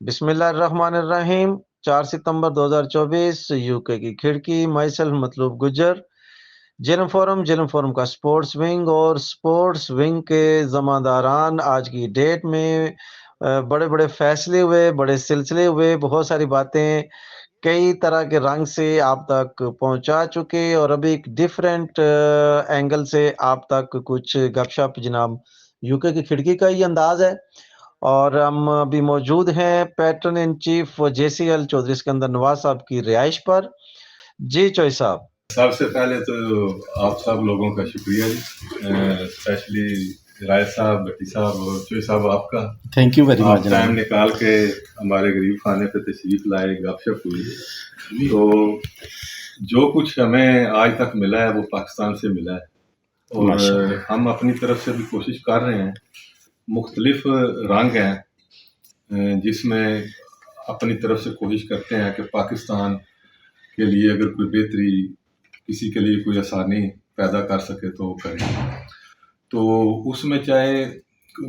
بسم اللہ الرحمن الرحیم۔ 4 ستمبر 2024 یوکے کی کھڑکی، مائسل مطلوب گجر، جیلم فورم کا سپورٹس ونگ اور سپورٹس ونگ کے ذمہ آج کی ڈیٹ میں بڑے بڑے فیصلے ہوئے، بڑے سلسلے ہوئے، بہت ساری باتیں کئی طرح کے رنگ سے آپ تک پہنچا چکے، اور ابھی ایک ڈیفرنٹ اینگل سے آپ تک کچھ گپ شپ جناب یوکے کی کھڑکی کا ہی انداز ہے۔ اور ہم ابھی موجود ہیں patron in chief JCL Chaudhry Sikandar Nawaz Sahib کی رہائش پر۔ جی چوئی صاحب، سب سے پہلے تو آپ سب لوگوں کا شکریہ جی، اسپیشلی رائے صاحب، بٹی صاحب اور چوئی صاحب، آپ کا thank you very much. Time نکال کے ہمارے غریب خانے پہ تشریف لائے، گپ شپ ہوئی۔ تو جو کچھ ہمیں آج تک ملا ہے وہ پاکستان سے ملا ہے، اور ہم اپنی طرف سے بھی کوشش کر رہے ہیں۔ مختلف رنگ ہیں جس میں اپنی طرف سے کوشش کرتے ہیں کہ پاکستان کے لیے اگر کوئی بہتری، کسی کے لیے کوئی آسانی پیدا کر سکے تو وہ کریں۔ تو اس میں چاہے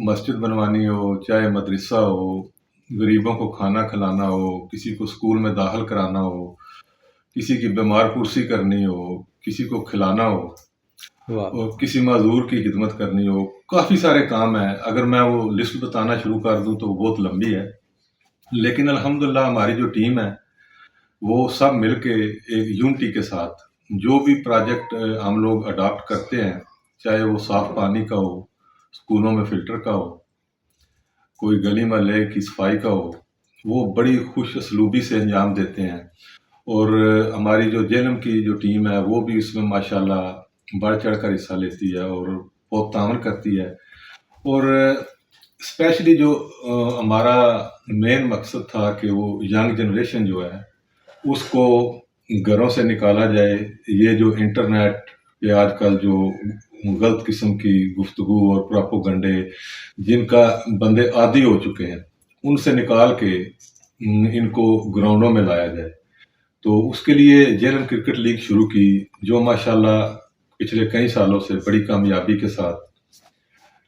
مسجد بنوانی ہو، چاہے مدرسہ ہو، غریبوں کو کھانا کھلانا ہو، کسی کو اسکول میں داخل کرانا ہو، کسی کی بیمار پرسی کرنی ہو، کسی کو کھلانا ہو، اور کسی معذور کی خدمت کرنی ہو، کافی سارے کام ہیں۔ اگر میں وہ لسٹ بتانا شروع کر دوں تو وہ بہت لمبی ہے، لیکن الحمدللہ ہماری جو ٹیم ہے وہ سب مل کے ایک یونٹی کے ساتھ جو بھی پروجیکٹ ہم لوگ اڈاپٹ کرتے ہیں، چاہے وہ صاف پانی کا ہو، اسکولوں میں فلٹر کا ہو، کوئی گلی محلے کی صفائی کا ہو، وہ بڑی خوش اسلوبی سے انجام دیتے ہیں۔ اور ہماری جو جیلم کی جو ٹیم ہے وہ بھی اس میں ماشاءاللہ بڑھ چڑھ کر حصہ لیتی ہے اور بہت تعاون کرتی ہے۔ اور اسپیشلی جو ہمارا مین مقصد تھا کہ وہ ینگ جنریشن جو ہے اس کو گھروں سے نکالا جائے، یہ جو انٹرنیٹ پہ آج کل جو غلط قسم کی گفتگو اور پراپوگنڈے جن کا بندے عادی ہو چکے ہیں، ان سے نکال کے ان کو گراؤنڈوں میں لایا جائے۔ تو اس کے لیے جیلم کرکٹ لیگ شروع کی، جو ماشاءاللہ پچھلے کئی سالوں سے بڑی کامیابی کے ساتھ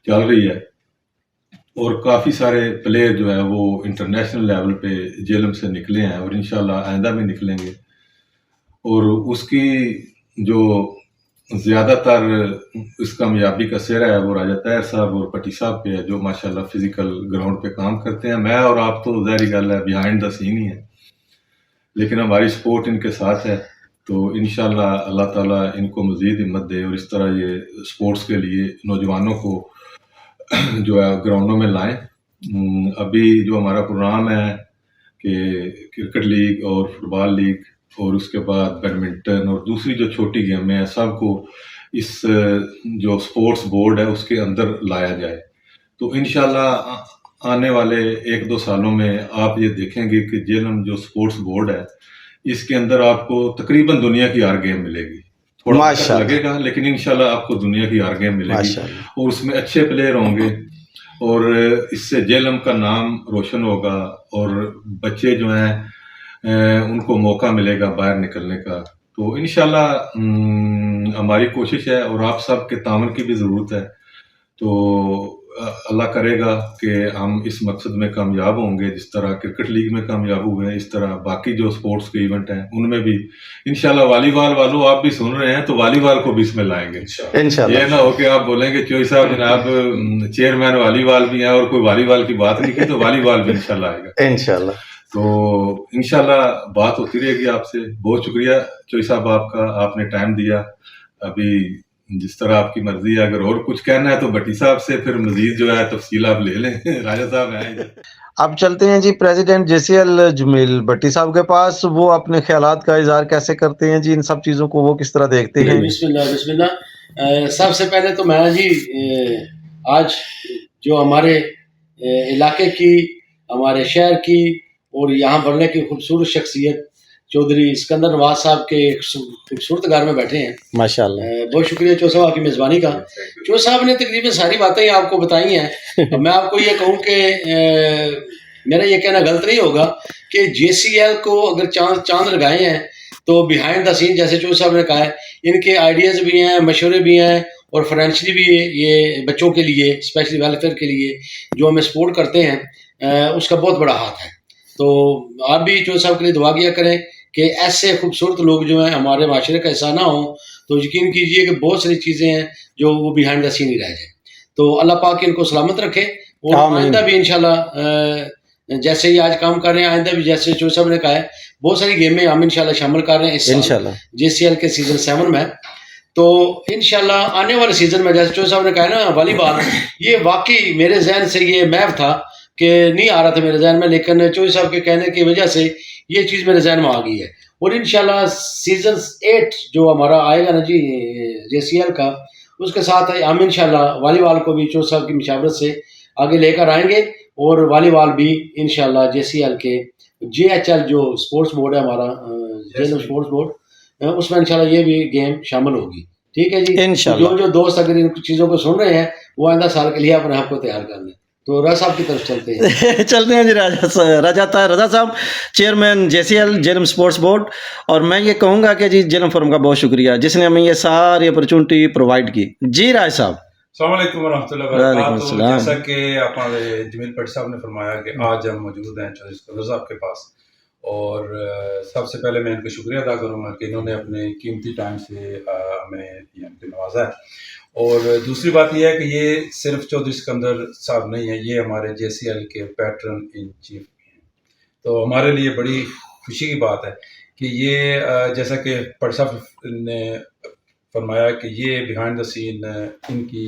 چل رہی ہے، اور کافی سارے پلیئر جو ہیں وہ انٹرنیشنل لیول پہ جیلم سے نکلے ہیں اور انشاءاللہ آئندہ بھی نکلیں گے۔ اور اس کی جو زیادہ تر اس کامیابی کا سہرا ہے وہ راجہ طاہر صاحب اور پٹی صاحب پہ ہے، جو ماشاءاللہ فزیکل گراؤنڈ پہ کام کرتے ہیں۔ میں اور آپ تو ظاہری گل ہے بیہائنڈ دا سین ہی ہے، لیکن ہماری سپورٹ ان کے ساتھ ہے۔ تو انشاءاللہ اللہ تعالیٰ ان کو مزید ہمت دے اور اس طرح یہ سپورٹس کے لیے نوجوانوں کو جو ہے گراؤنڈوں میں لائیں۔ ابھی جو ہمارا پروگرام ہے کہ کرکٹ لیگ اور فٹ بال لیگ اور اس کے بعد بیڈمنٹن اور دوسری جو چھوٹی گیمیں ہیں سب کو اس جو سپورٹس بورڈ ہے اس کے اندر لایا جائے۔ تو انشاءاللہ آنے والے 1-2 سالوں میں آپ یہ دیکھیں گے کہ جیلم جو سپورٹس بورڈ ہے اس کے اندر آپ کو تقریباً دنیا کی ہر گیم ملے گی۔ تھوڑا وقت لگے گا لیکن انشاءاللہ آپ کو دنیا کی ہر گیم ملے گی، اور اس میں اچھے پلیئر ہوں گے، اور اس سے جیلم کا نام روشن ہوگا، اور بچے جو ہیں ان کو موقع ملے گا باہر نکلنے کا۔ تو انشاءاللہ ہماری کوشش ہے اور آپ سب کے تعاون کی بھی ضرورت ہے۔ تو اللہ کرے گا کہ ہم اس مقصد میں کامیاب ہوں گے، جس طرح کرکٹ لیگ میں کامیاب ہوئے ہیں اس طرح باقی جو سپورٹس کے ایونٹ ہیں ان میں بھی انشاءاللہ۔ والی بال والوں آپ بھی سن رہے ہیں تو والی بال کو بھی اس میں لائیں گے انشاءاللہ۔ یہ نہ ہو کہ آپ بولیں گے چوئی صاحب جناب چیئرمین والی بال بھی ہیں اور کوئی والی بال کی بات نہیں کی، تو والی بال بھی انشاءاللہ آئے گا انشاءاللہ۔ تو انشاءاللہ بات ہوتی رہے گی آپ سے۔ بہت شکریہ چوئی صاحب آپ کا، آپ نے ٹائم دیا۔ ابھی جس طرح آپ کی مرضی ہے، اگر اور کچھ کہنا ہے تو بٹی صاحب سے پھر مزید جو ہے تفصیل آپ لے لیں۔ راجہ صاحب ہیں۔ اب چلتے ہیں جی پریزیڈنٹ JCL جمیل بٹی صاحب کے پاس، وہ اپنے خیالات کا اظہار کیسے کرتے ہیں جی، ان سب چیزوں کو وہ کس طرح دیکھتے ہیں؟ بسم اللہ۔ سب سے پہلے تو میں جی آج جو ہمارے علاقے کی، ہمارے شہر کی اور یہاں بڑھنے کی خوبصورت شخصیت چودھری اسکندر نواز صاحب کے ایک خوبصورت گھر میں بیٹھے ہیں ماشاءاللہ۔ بہت شکریہ چو صاحب آپ کی میزبانی کا۔ چو صاحب نے تقریباً ساری باتیں آپ کو بتائی ہیں۔ میں آپ کو یہ کہوں کہ میرا یہ کہنا غلط نہیں ہوگا کہ JCL کو اگر چاند لگائے ہیں تو بیہائنڈ دا سین جیسے چو صاحب نے کہا ہے، ان کے آئیڈیاز بھی ہیں، مشورے بھی ہیں، اور فائنینشلی بھی یہ بچوں کے لیے اسپیشلی ویلفیئر کے لیے جو ہمیں سپورٹ کرتے ہیں اس کا بہت بڑا ہاتھ ہے۔ تو آپ بھی چودھری صاحب کے لیے دعا کیا کریں کہ ایسے خوبصورت لوگ جو ہیں ہمارے معاشرے کا حصہ نہ ہوں، تو یقین کیجئے کہ بہت ساری چیزیں ہیں جو وہ بیہائنڈ دا سین ہی رہ جائیں. تو اللہ پاک ان کو سلامت رکھے، اور آمین. آئندہ بھی انشاءاللہ جیسے ہی آج کام کر رہے ہیں، آئندہ بھی جیسے چودھری صاحب نے کہا ہے بہت ساری گیمیں ہم انشاءاللہ شامل کر رہے ہیں اس انشاءاللہ. جے سی ایل کے سیزن 7 میں. تو انشاءاللہ آنے والے سیزن میں جیسے چودھری صاحب نے کہا نا والی بال، یہ واقعی میرے ذہن سے یہ محو تھا کہ نہیں آ رہا تھا میرے ذہن میں، لیکن چودھری صاحب کے کہنے کی وجہ سے یہ چیز میرے ذہن میں آ گئی ہے. اور انشاءاللہ سیزن 8 جو ہمارا آئے گا نا جی جے سی ایل کا، اس کے ساتھ ہم انشاءاللہ والی بال کو بھی چودھری صاحب کی مشاورت سے آگے لے کر آئیں گے، اور والی بال بھی انشاءاللہ جے سی ایل کے جے ایچ ایل جو اسپورٹس بورڈ ہے ہمارا، جیل اسپورٹس بورڈ، اس میں انشاءاللہ یہ بھی گیم شامل ہوگی. ٹھیک ہے جی. انشاءاللہ. جو دوست اگر ان چیزوں کو سن رہے ہیں وہ آئندہ سال کے لیے اپنے آپ کو تیار کر لیں. تو راجہ صاحب کی طرف چلتے ہیں. چلتے ہیں جی Raza Sahib, chairman J C L Jhelum sports board. اور میں یہ کہوں گا کہ جی جیلم فورم کا بہت شکریہ جس نے ہمیں یہ ساری اپرچونٹی پرووائڈ کی. جی راج صاحب. السلام علیکم ورحمۃ اللہ وبرکاتہ. جیسا کہ ہمارے جمیل بٹ صاحب نے فرمایا کہ آج ہم موجود ہیں چودھری اسکندر صاحب کے پاس، اور سب سے پہلے میں ان کا شکریہ ادا کروں گا کہ انہوں نے اپنے قیمتی ٹائم سے ہمیں نوازا ہے. اور دوسری بات یہ ہے کہ یہ صرف چودھری اسکندر صاحب نہیں ہیں، یہ ہمارے جے سی ایل کے پیٹرن ان چیف بھی ہیں. تو ہمارے لیے بڑی خوشی کی بات ہے کہ یہ جیسا کہ بٹ صاحب نے فرمایا کہ یہ بیہائنڈ دا سین ان کی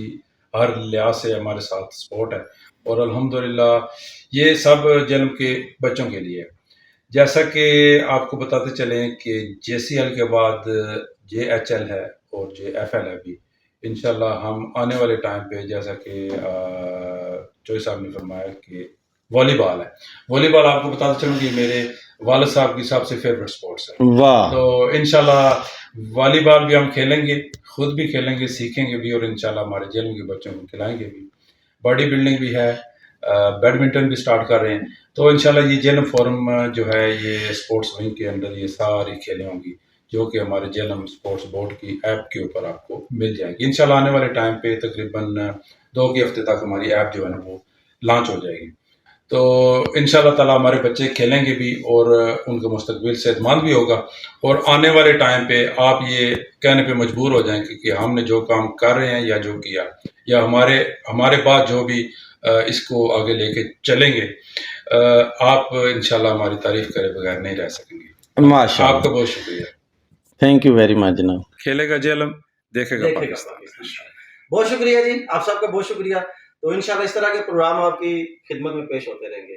ہر لحاظ سے ہمارے ساتھ سپورٹ ہے، اور الحمدللہ یہ سب جیلم کے بچوں کے لیے. جیسا کہ آپ کو بتاتے چلیں کہ جے سی ایل کے بعد جے ایچ ایل ہے اور جے ایف ایل ہے بھی. انشاءاللہ ہم آنے والے ٹائم پہ جیسا کہ چودھری صاحب نے فرمایا کہ والی بال ہے، والی بال آپ کو بتاتے چلوں کہ میرے والد صاحب کی سب سے فیوریٹ سپورٹس ہے. واہ. تو انشاءاللہ والی بال بھی ہم کھیلیں گے، خود بھی کھیلیں گے، سیکھیں گے بھی، اور انشاءاللہ ہمارے جیلم کے بچوں کو کھلائیں گے بھی. باڈی بلڈنگ بھی ہے، بیڈمنٹن بھی سٹارٹ کر رہے ہیں. تو انشاءاللہ یہ جیلم فورم جو ہے یہ اسپورٹس ونگ کے اندر یہ ساری کھیلیں ہوں گی جو کہ ہمارے جیلم اسپورٹس بورڈ کی ایپ کے اوپر آپ کو مل جائے گی. انشاءاللہ آنے والے ٹائم پہ تقریباً 2 ہفتے تک ہماری ایپ جو ہے نا وہ لانچ ہو جائے گی. تو انشاءاللہ تعالیٰ ہمارے بچے کھیلیں گے بھی، اور ان کا مستقبل صحت مند بھی ہوگا. اور آنے والے ٹائم پہ آپ یہ کہنے پہ مجبور ہو جائیں کہ ہم نے جو کام کر رہے ہیں یا جو کیا یا ہمارے بعد جو بھی اس کو آگے لے کے چلیں گے، آپ انشاءاللہ ہماری تعریف کرے بغیر نہیں رہ سکیں گے. ماشاء آپ کا اللہ. بہت شکریہ. تھینک یو ویری مچ جناب. کھیلے گا جیلم، دیکھے گا پاکستان. بہت شکریہ جی، آپ سب کا بہت شکریہ. تو انشاءاللہ اس طرح کے پروگرام آپ کی خدمت میں پیش ہوتے رہیں گے.